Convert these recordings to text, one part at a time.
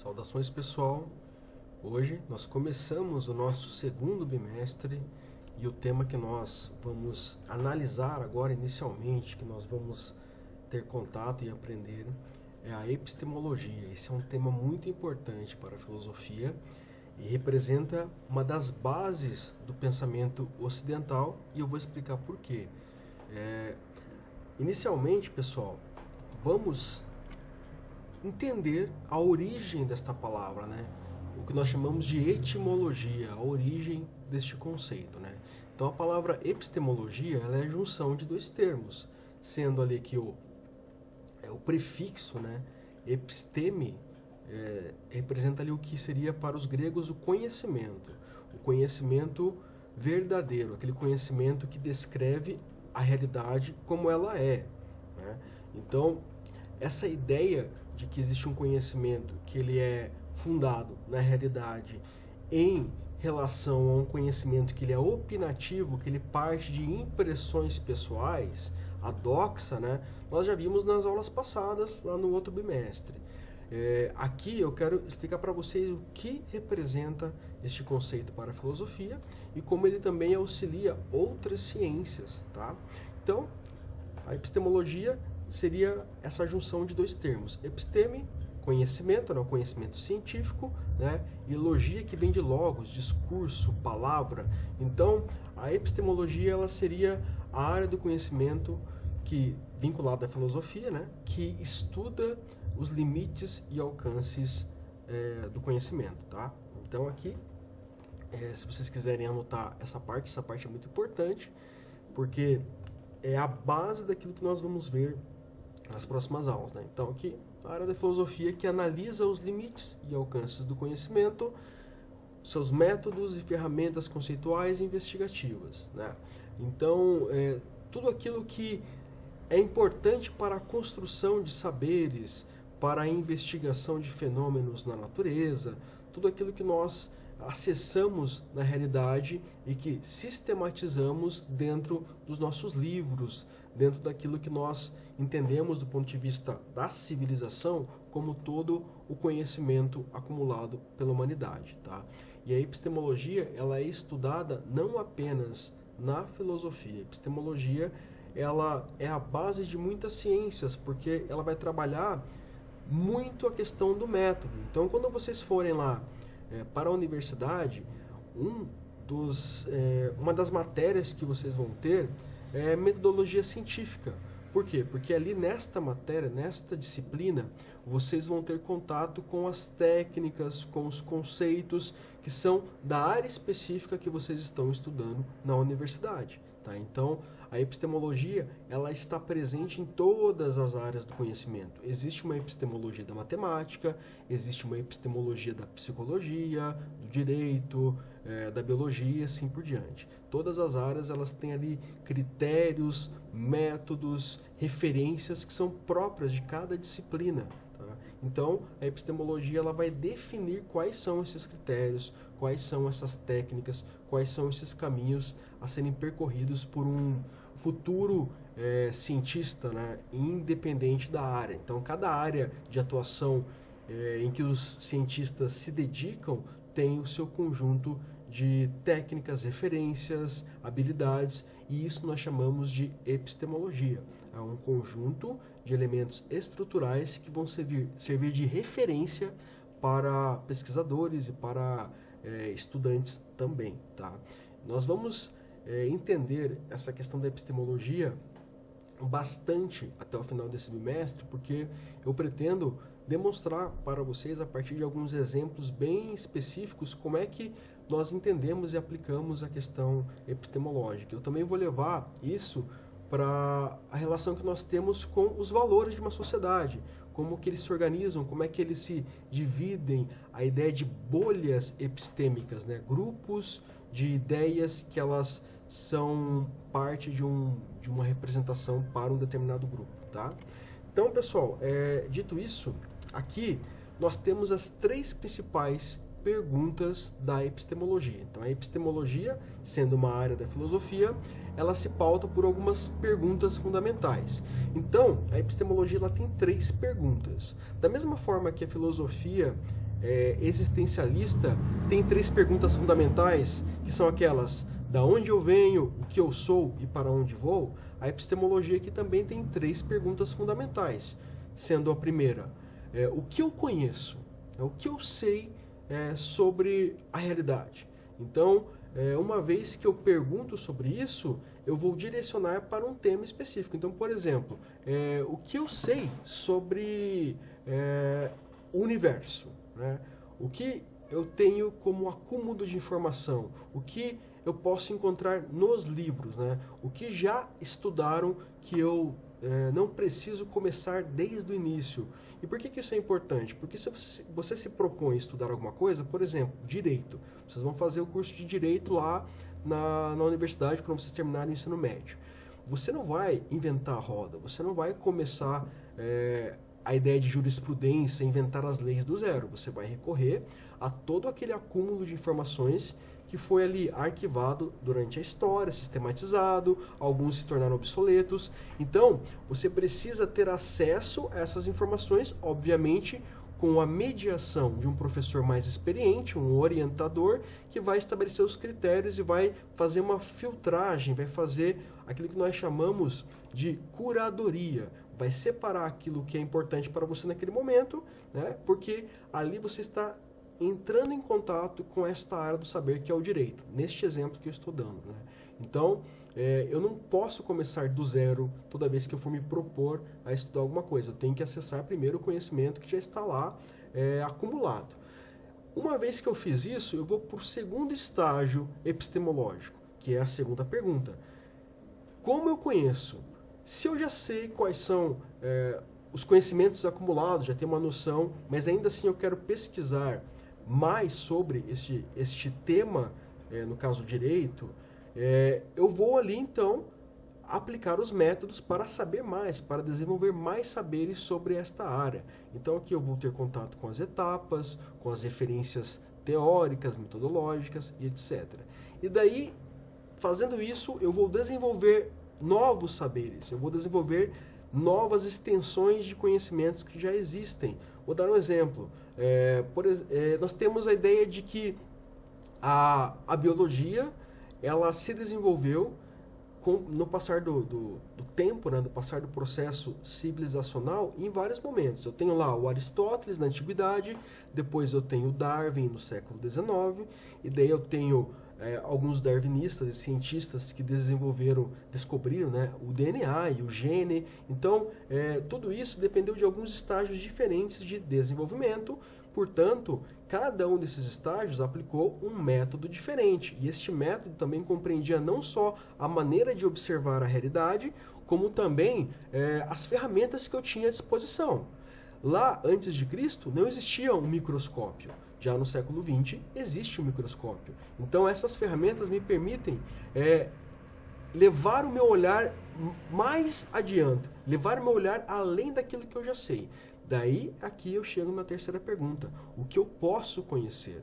Saudações, pessoal. Hoje nós começamos o nosso segundo bimestre e o tema que nós vamos analisar agora inicialmente, que nós vamos ter contato e aprender, é a epistemologia. Esse é um tema muito importante para a filosofia e representa uma das bases do pensamento ocidental, e eu vou explicar por quê. Inicialmente, pessoal, vamos entender a origem desta palavra, né? O que nós chamamos de etimologia, a origem deste conceito, né? Então a palavra epistemologia, ela é a junção de dois termos, sendo ali que o prefixo, né, episteme, representa ali o que seria para os gregos o conhecimento verdadeiro, aquele conhecimento que descreve a realidade como ela é, né? Então, essa ideia de que existe um conhecimento que ele é fundado na realidade em relação a um conhecimento que ele é opinativo, que ele parte de impressões pessoais, a doxa, né? Nós já vimos nas aulas passadas, lá no outro bimestre. Aqui eu quero explicar para vocês o que representa este conceito para a filosofia e como ele também auxilia outras ciências, tá? Então, a epistemologia seria essa junção de dois termos. Episteme, conhecimento, né, o conhecimento científico, né, e logia, que vem de logos, discurso, palavra. Então, a epistemologia ela seria a área do conhecimento que vinculada à filosofia, né, que estuda os limites e alcances do conhecimento, tá? Então, aqui, se vocês quiserem anotar essa parte é muito importante, porque é a base daquilo que nós vamos ver nas próximas aulas, né? Então aqui, a área da filosofia que analisa os limites e alcances do conhecimento, seus métodos e ferramentas conceituais e investigativas, né? Então, tudo aquilo que é importante para a construção de saberes, para a investigação de fenômenos na natureza, tudo aquilo que nós acessamos na realidade e que sistematizamos dentro dos nossos livros, dentro daquilo que nós entendemos do ponto de vista da civilização como todo o conhecimento acumulado pela humanidade, tá? E a epistemologia, ela é estudada não apenas na filosofia. A epistemologia, ela é a base de muitas ciências, porque ela vai trabalhar muito a questão do método. Então, quando vocês forem lá para a universidade, uma das matérias que vocês vão ter é metodologia científica. Por quê? Porque ali nesta matéria, nesta disciplina, vocês vão ter contato com as técnicas, com os conceitos que são da área específica que vocês estão estudando na universidade, tá? Então, a epistemologia, ela está presente em todas as áreas do conhecimento. Existe uma epistemologia da matemática, existe uma epistemologia da psicologia, do direito, da biologia, assim por diante. Todas as áreas, elas têm ali critérios, métodos, referências que são próprias de cada disciplina. Tá? Então, a epistemologia ela vai definir quais são esses critérios, quais são essas técnicas, quais são esses caminhos a serem percorridos por um futuro cientista, né, independente da área. Então, cada área de atuação em que os cientistas se dedicam tem o seu conjunto de técnicas, referências, habilidades, e isso nós chamamos de epistemologia. É um conjunto de elementos estruturais que vão servir de referência para pesquisadores e para estudantes também, tá? Nós vamos entender essa questão da epistemologia bastante até o final desse bimestre, porque eu pretendo demonstrar para vocês, a partir de alguns exemplos bem específicos, como é que nós entendemos e aplicamos a questão epistemológica. Eu também vou levar isso para a relação que nós temos com os valores de uma sociedade, como que eles se organizam, como é que eles se dividem, a ideia de bolhas epistêmicas, né? Grupos de ideias que elas são parte de uma representação para um determinado grupo, tá? Então, pessoal, dito isso, aqui nós temos as três principais perguntas da epistemologia. Então, a epistemologia, sendo uma área da filosofia, ela se pauta por algumas perguntas fundamentais. Então, a epistemologia ela tem três perguntas. Da mesma forma que a filosofia existencialista tem 3 perguntas fundamentais, que são aquelas: da onde eu venho, o que eu sou e para onde vou. A epistemologia aqui também tem 3 perguntas fundamentais, sendo a primeira, o que eu conheço, o que eu sei sobre a realidade. Então, uma vez que eu pergunto sobre isso, eu vou direcionar para um tema específico. Então, por exemplo, o que eu sei sobre o universo, né? O que eu tenho como acúmulo de informação, o que eu posso encontrar nos livros, né? O que já estudaram que eu não preciso começar desde o início. E por que isso é importante? Porque se você se propõe a estudar alguma coisa, por exemplo, direito, vocês vão fazer o curso de direito lá na universidade quando vocês terminarem o ensino médio. Você não vai inventar a roda, você não vai começar a ideia de jurisprudência, inventar as leis do zero. Você vai recorrer a todo aquele acúmulo de informações que foi ali arquivado durante a história, sistematizado, alguns se tornaram obsoletos. Então, você precisa ter acesso a essas informações, obviamente, com a mediação de um professor mais experiente, um orientador, que vai estabelecer os critérios e vai fazer uma filtragem, vai fazer aquilo que nós chamamos de curadoria. Vai separar aquilo que é importante para você naquele momento, né? Porque ali você está entrando em contato com esta área do saber que é o direito, neste exemplo que eu estou dando, né? Então, eu não posso começar do zero toda vez que eu for me propor a estudar alguma coisa. Eu tenho que acessar primeiro o conhecimento que já está lá acumulado. Uma vez que eu fiz isso, eu vou para o segundo estágio epistemológico, que é a segunda pergunta. Como eu conheço? Se eu já sei quais são os conhecimentos acumulados, já tenho uma noção, mas ainda assim eu quero pesquisar mais sobre este tema, no caso direito, eu vou ali então aplicar os métodos para saber mais, para desenvolver mais saberes sobre esta área. Então aqui eu vou ter contato com as etapas, com as referências teóricas, metodológicas e etc. E daí, fazendo isso, eu vou desenvolver novos saberes, eu vou desenvolver novas extensões de conhecimentos que já existem. Vou dar um exemplo. Nós temos a ideia de que a biologia ela se desenvolveu no passar do tempo, né, do passar do processo civilizacional em vários momentos. Eu tenho lá o Aristóteles na Antiguidade, depois eu tenho Darwin no século XIX, e daí eu tenho alguns darwinistas e cientistas que descobriram, né, o DNA e o gene. Então, tudo isso dependeu de alguns estágios diferentes de desenvolvimento. Portanto, cada um desses estágios aplicou um método diferente. E este método também compreendia não só a maneira de observar a realidade, como também as ferramentas que eu tinha à disposição. Lá, antes de Cristo, não existia um microscópio. Já no século XX, existe um microscópio. Então, essas ferramentas me permitem levar o meu olhar mais adiante, levar o meu olhar além daquilo que eu já sei. Daí, aqui eu chego na terceira pergunta. O que eu posso conhecer?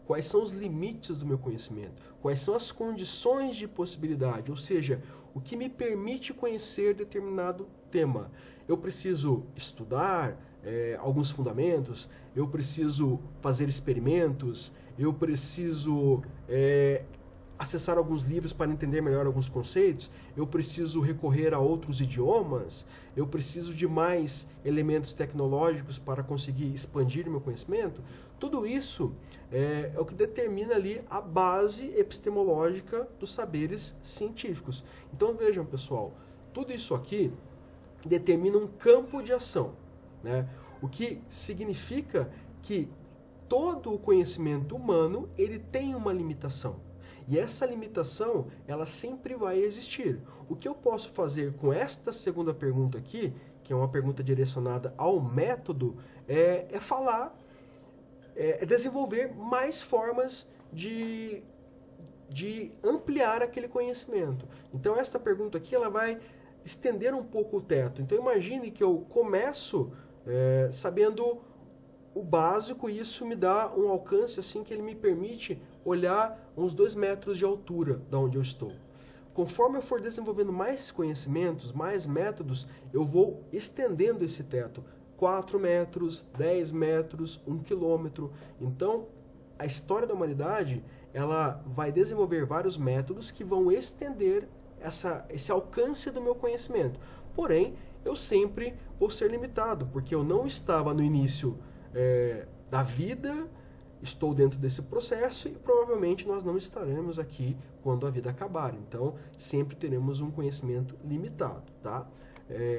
Quais são os limites do meu conhecimento? Quais são as condições de possibilidade? Ou seja, o que me permite conhecer determinado tema? Eu preciso estudar alguns fundamentos, eu preciso fazer experimentos, eu preciso acessar alguns livros para entender melhor alguns conceitos, eu preciso recorrer a outros idiomas, eu preciso de mais elementos tecnológicos para conseguir expandir meu conhecimento. Tudo isso é o que determina ali a base epistemológica dos saberes científicos. Então vejam, pessoal, tudo isso aqui determina um campo de ação, né? O que significa que todo o conhecimento humano ele tem uma limitação. E essa limitação, ela sempre vai existir. O que eu posso fazer com esta segunda pergunta aqui, que é uma pergunta direcionada ao método, é desenvolver mais formas de ampliar aquele conhecimento. Então, esta pergunta aqui, ela vai estender um pouco o teto. Então, imagine que eu começo sabendo o básico, e isso me dá um alcance assim que ele me permite olhar uns 2 metros de altura da onde eu estou. Conforme eu for desenvolvendo mais conhecimentos, mais métodos, eu vou estendendo esse teto. 4 metros, 10 metros, 1 quilômetro. Então, a história da humanidade, ela vai desenvolver vários métodos que vão estender esse alcance do meu conhecimento. Porém, eu sempre vou ser limitado, porque eu não estava no início da vida, estou dentro desse processo e provavelmente nós não estaremos aqui quando a vida acabar. Então, sempre teremos um conhecimento limitado, tá?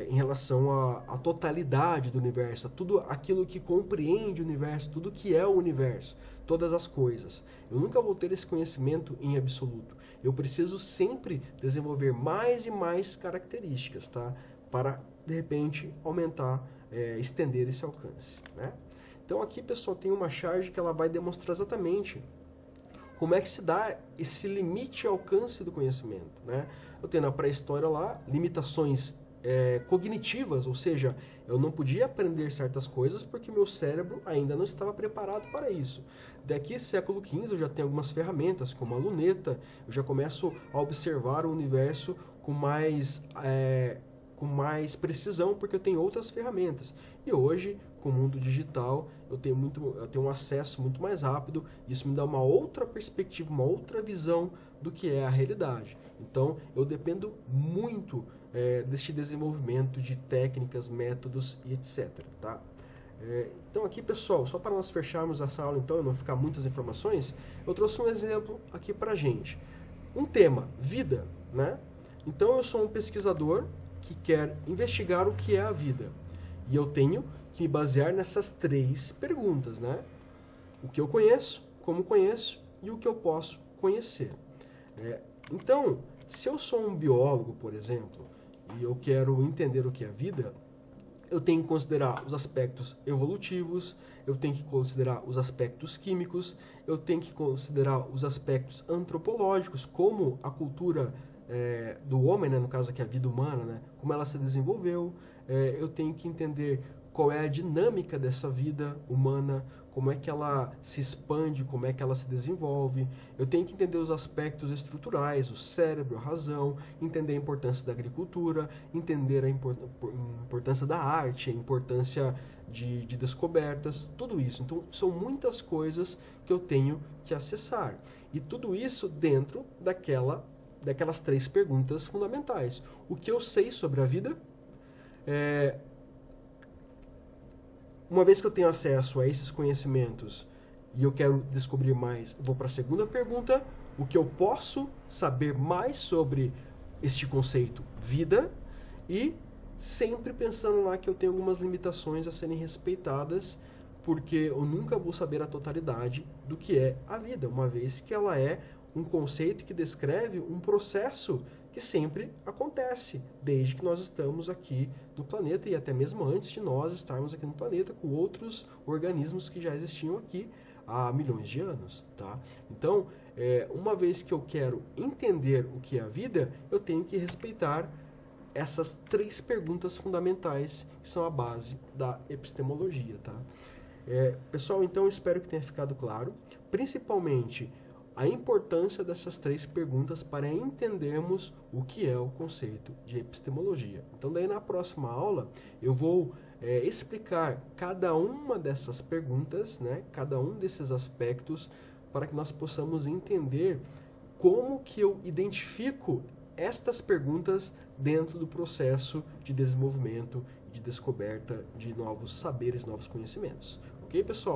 Em relação à totalidade do universo, a tudo aquilo que compreende o universo, tudo que é o universo, todas as coisas. Eu nunca vou ter esse conhecimento em absoluto. Eu preciso sempre desenvolver mais e mais características, tá? Para, de repente, aumentar, estender esse alcance, né? Então aqui, pessoal, tem uma charge que ela vai demonstrar exatamente como é que se dá esse limite e alcance do conhecimento, né? Eu tenho na pré-história lá limitações cognitivas, ou seja, eu não podia aprender certas coisas porque meu cérebro ainda não estava preparado para isso. Daqui, século XV, eu já tenho algumas ferramentas, como a luneta, eu já começo a observar o universo com mais precisão, porque eu tenho outras ferramentas. E hoje, com o mundo digital, eu tenho um acesso muito mais rápido, isso me dá uma outra perspectiva, uma outra visão do que é a realidade. Então, eu dependo muito deste desenvolvimento de técnicas, métodos e etc. Tá? Então aqui, pessoal, só para nós fecharmos essa aula, então, e não ficar muitas informações, eu trouxe um exemplo aqui para a gente. Um tema, vida, né? Então eu sou um pesquisador que quer investigar o que é a vida. E eu tenho que me basear nessas 3 perguntas, né? O que eu conheço, como conheço e o que eu posso conhecer. Então, se eu sou um biólogo, por exemplo, e eu quero entender o que é a vida, eu tenho que considerar os aspectos evolutivos, eu tenho que considerar os aspectos químicos, eu tenho que considerar os aspectos antropológicos, como a cultura do homem, né, no caso aqui a vida humana, né, como ela se desenvolveu, eu tenho que entender qual é a dinâmica dessa vida humana, como é que ela se expande, como é que ela se desenvolve. Eu tenho que entender os aspectos estruturais, o cérebro, a razão, entender a importância da agricultura, entender a importância da arte, a importância de descobertas, tudo isso. Então, são muitas coisas que eu tenho que acessar. E tudo isso dentro daquelas 3 perguntas fundamentais. O que eu sei sobre a vida? Uma vez que eu tenho acesso a esses conhecimentos e eu quero descobrir mais, vou para a segunda pergunta, o que eu posso saber mais sobre este conceito vida, e sempre pensando lá que eu tenho algumas limitações a serem respeitadas, porque eu nunca vou saber a totalidade do que é a vida, uma vez que ela é um conceito que descreve um processo que sempre acontece, desde que nós estamos aqui no planeta e até mesmo antes de nós estarmos aqui no planeta, com outros organismos que já existiam aqui há milhões de anos. Tá? Então, uma vez que eu quero entender o que é a vida, eu tenho que respeitar essas 3 perguntas fundamentais que são a base da epistemologia. Tá? Pessoal, então espero que tenha ficado claro, principalmente a importância dessas 3 perguntas para entendermos o que é o conceito de epistemologia. Então, daí na próxima aula, eu vou explicar cada uma dessas perguntas, né, cada um desses aspectos, para que nós possamos entender como que eu identifico estas perguntas dentro do processo de desenvolvimento e de descoberta de novos saberes, novos conhecimentos. Ok, pessoal?